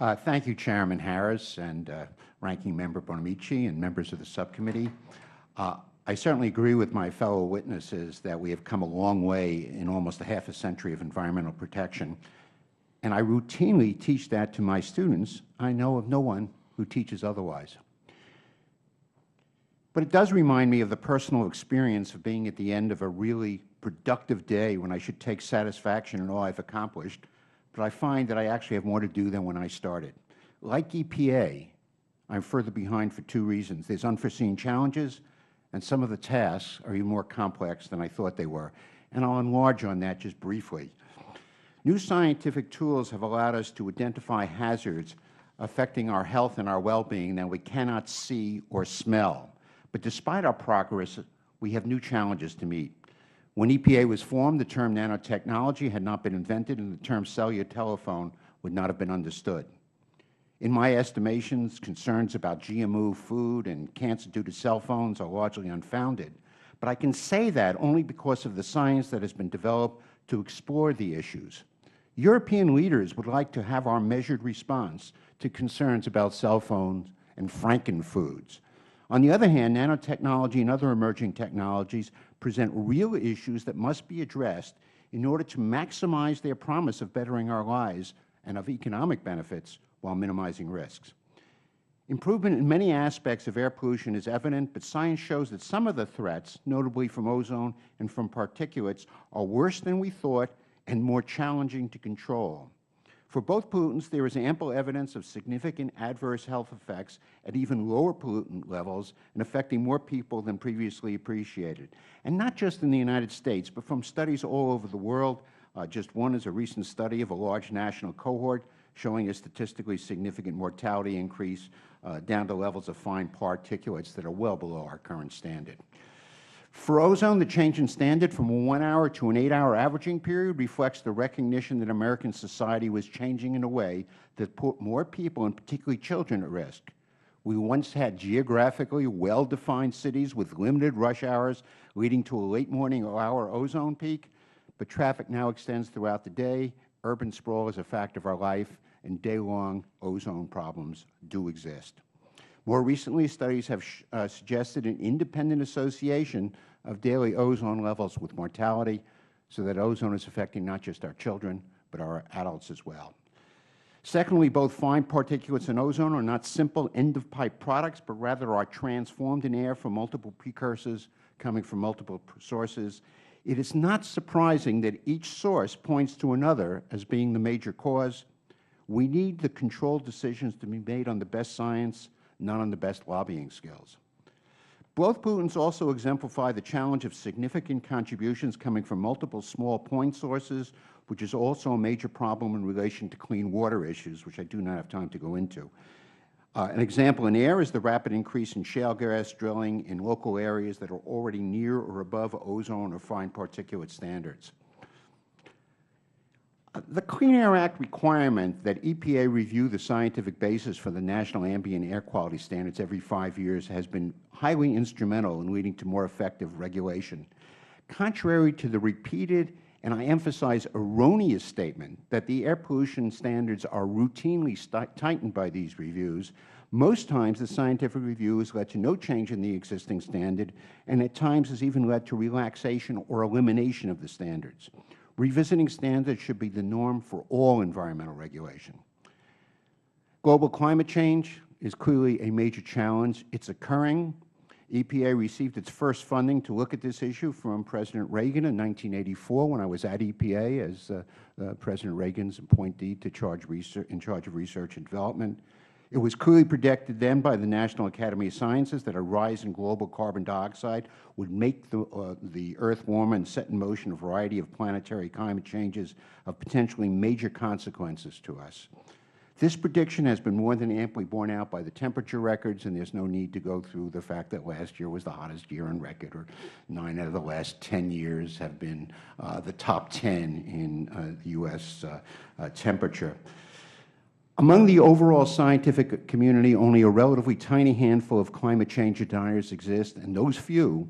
Thank you, Chairman Harris and Ranking Member Bonamici and members of the subcommittee. I certainly agree with my fellow witnesses that we have come a long way in almost a half a century of environmental protection, and I routinely teach that to my students. I know of no one who teaches otherwise. But it does remind me of the personal experience of being at the end of a really productive day when I should take satisfaction in all I have accomplished, but I find that I actually have more to do than when I started. Like EPA, I am further behind for two reasons. There is unforeseen challenges, and some of the tasks are even more complex than I thought they were. And I will enlarge on that just briefly. New scientific tools have allowed us to identify hazards affecting our health and our well-being that we cannot see or smell. But despite our progress, we have new challenges to meet. When EPA was formed, the term nanotechnology had not been invented, and the term cellular telephone would not have been understood. In my estimations, concerns about GMO food and cancer due to cell phones are largely unfounded. But I can say that only because of the science that has been developed to explore the issues. European leaders would like to have our measured response to concerns about cell phones and frankenfoods. On the other hand, nanotechnology and other emerging technologies present real issues that must be addressed in order to maximize their promise of bettering our lives and of economic benefits while minimizing risks. Improvement in many aspects of air pollution is evident, but science shows that some of the threats, notably from ozone and from particulates, are worse than we thought and more challenging to control. For both pollutants, there is ample evidence of significant adverse health effects at even lower pollutant levels and affecting more people than previously appreciated. And not just in the United States, but from studies all over the world. Just one is a recent study of a large national cohort showing a statistically significant mortality increase down to levels of fine particulates that are well below our current standard. For ozone, the change in standard from a 1-hour to an 8-hour averaging period reflects the recognition that American society was changing in a way that put more people, and particularly children, at risk. We once had geographically well-defined cities with limited rush hours leading to a late morning hour ozone peak, but traffic now extends throughout the day. Urban sprawl is a fact of our life, and day-long ozone problems do exist. More recently, studies have suggested an independent association of daily ozone levels with mortality, so that ozone is affecting not just our children, but our adults as well. Secondly, both fine particulates and ozone are not simple end-of-pipe products, but rather are transformed in air from multiple precursors coming from multiple sources. It is not surprising that each source points to another as being the major cause. We need the controlled decisions to be made on the best science, not on the best lobbying skills. Both pollutants also exemplify the challenge of significant contributions coming from multiple small point sources, which is also a major problem in relation to clean water issues, which I do not have time to go into. An example in air is the rapid increase in shale gas drilling in local areas that are already near or above ozone or fine particulate standards. The Clean Air Act requirement that EPA review the scientific basis for the national ambient air quality standards every 5 years has been highly instrumental in leading to more effective regulation. Contrary to the repeated, and I emphasize erroneous, statement that the air pollution standards are routinely tightened by these reviews, most times the scientific review has led to no change in the existing standard, and at times has even led to relaxation or elimination of the standards. Revisiting standards should be the norm for all environmental regulation. Global climate change is clearly a major challenge. It is occurring. EPA received its first funding to look at this issue from President Reagan in 1984 when I was at EPA as President Reagan's appointee in charge of research and development. It was clearly predicted then by the National Academy of Sciences that a rise in global carbon dioxide would make the Earth warmer and set in motion a variety of planetary climate changes of potentially major consequences to us. This prediction has been more than amply borne out by the temperature records, and there is no need to go through the fact that last year was the hottest year on record, or 9 out of the last 10 years have been the top 10 in the U.S. Temperature. Among the overall scientific community, only a relatively tiny handful of climate change deniers exist, and those few,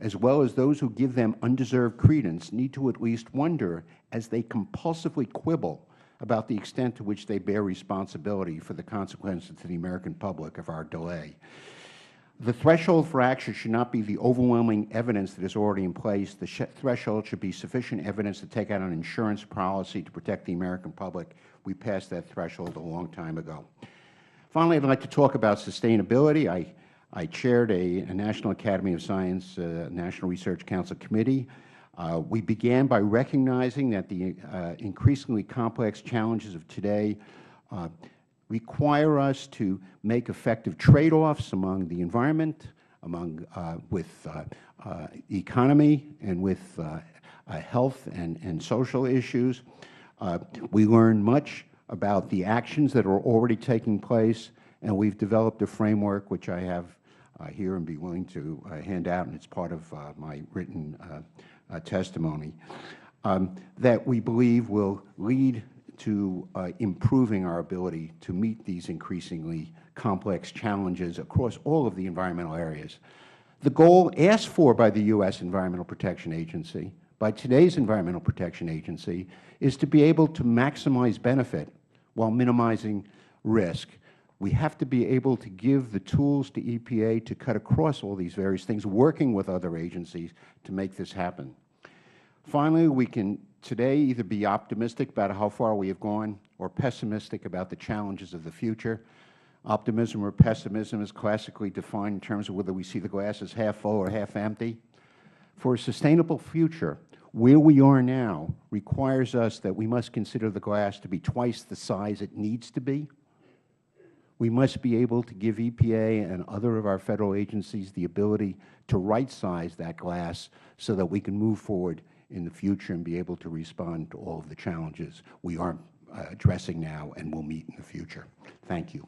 as well as those who give them undeserved credence, need to at least wonder, as they compulsively quibble about the extent to which they bear responsibility for the consequences to the American public of our delay. The threshold for action should not be the overwhelming evidence that is already in place. The threshold should be sufficient evidence to take out an insurance policy to protect the American public. We passed that threshold a long time ago. Finally, I'd like to talk about sustainability. I chaired a National Academy of Science National Research Council committee. We began by recognizing that the increasingly complex challenges of today require us to make effective trade-offs among the environment, with economy, and with health and social issues. We learned much about the actions that are already taking place, and we've developed a framework which I have here and be willing to hand out, and it's part of my written testimony, that we believe will lead to improving our ability to meet these increasingly complex challenges across all of the environmental areas. The goal asked for by the U.S. Environmental Protection Agency, by today's Environmental Protection Agency, is to be able to maximize benefit while minimizing risk. We have to be able to give the tools to EPA to cut across all these various things, working with other agencies to make this happen. Finally, we can today either be optimistic about how far we have gone or pessimistic about the challenges of the future. Optimism or pessimism is classically defined in terms of whether we see the glass as half full or half empty. For a sustainable future, where we are now requires us that we must consider the glass to be twice the size it needs to be. We must be able to give EPA and other of our Federal agencies the ability to right-size that glass so that we can move forward in the future and be able to respond to all of the challenges we are addressing now and will meet in the future. Thank you.